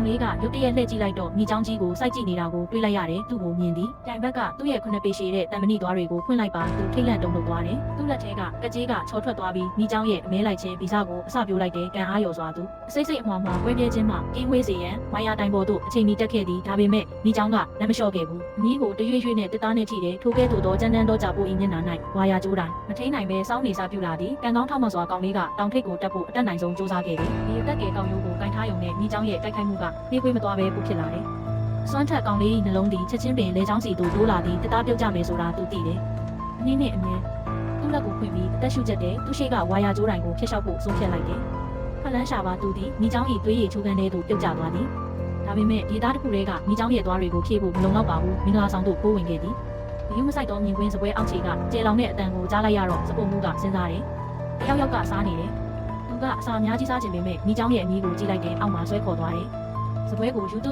ကောင်လေးကရုတ်တရက်လှည့်ကြည့်လိုက်တော့မိချောင်းကြီးကိုစိုက်ကြည့်နေတာကိုတွေးလိုက်ရတယ်သူ့ကိုမြင်သည်တိုင်ဘက်ကသူ့ရဲ့ခုနှစ်ပေရှည်တဲ့တံမဏိသွားတွေကိုဖွင့်လိုက်ပါသူထိတ်လန့်တုန်လှုပ်သွားတယ်သူ့လက်ထဲကကကြေးကချောထွက်သွားပြီးမိချောင်းရဲ့အမဲလိုက်ခြင်းဗီဇကိုအစပြိုးလိုက်တဲ့ကံအားရော်စွာသူအစိတ်စိတ်အမွှားကွဲပြဲခြင်းမှကင်းဝေးစေရန်ဝိုင်ယာတိုင်ပေါ်သို့အချိန်မီတက်ခဲ့သည်ဒါပေမဲ့မိချောင်းကလက်မလျှော့ခဲ့ဘူးအမီးကိုတရွေ့ရွေ့နဲ့တစ်သားနဲ့ထိတယ်ထိုကဲ့သို့သောကြမ်းတမ်းသောကြာပူ၏မျက်နှာ၌ဝါယာကျိုးတိုင်းမထိန်နိုင်ပဲစောင်းနေစားပြူလာသည်ကံကောင်းထောက်မစွာကောင်လေးကတောင်ထိပ်ကိုတက်ဖို့အတက်နိုင်ဆုံးစူးစမ်းခဲ့တယ်ဒီတက်ငယ်ကောင်ရိုးကိုကင်ထားရုံနဲ့မိချောင်းရဲ့တိုက်ခိုက်မှုကနှေးကွေးမသွားပဲပူဖြစ်လာတယ်စွမ်းထက်ကောင်လေး၏နှလုံးသည်ချက်ချင်းပင်လေချောင်းစီသို့တိုးလာသည်တသားပြုတ်ကြမယ်ဆိုတာသူသိတယ်အနည်းနဲ့အမြဲသူ့လက်ကိုဖွင့်ပြီးအသက်ရှူချက်တဲ့သူ့ရှိကဝါယာကျိုးတိုင်းကိုဖျက်လျှောက်ဖို့ဆုံးဖြတ်လိုက်တယ်ဖလန်းရှာပါသူသည်မိချောင်း၏သွေးရည်ချိုးခန်းထဲသို့ပြုတ်ကျသွားသည်ဒါပေမဲ့ဒီသားတစ်ခုတည်းကမိချောင်းရဲ့သွားတွေကိုဖြည့်ဖို့မလုံလောက်ပါဘူးမင်္ဂလာဆောင်သို့ပိုးဝင်ခဲ့သည်ဘယူးမဆိုင်တော့မြင်ကွင်းစပွဲအောက်ခြေကကျေလောင်တဲ့အတန်ကိုကြားလိုက်ရတော့စပုတ်မှုကစဉ်းစားတယ်တယောက်ကစားနေတယ်သူကအစာအများကြီးစားခြင်းပေမဲ့မိချောင်းရဲ့အမီးကိုကြည့်လိုက်တဲ့အောက်မှာဆွဲခေါ်သွားတယ်စပွဲကို YouTube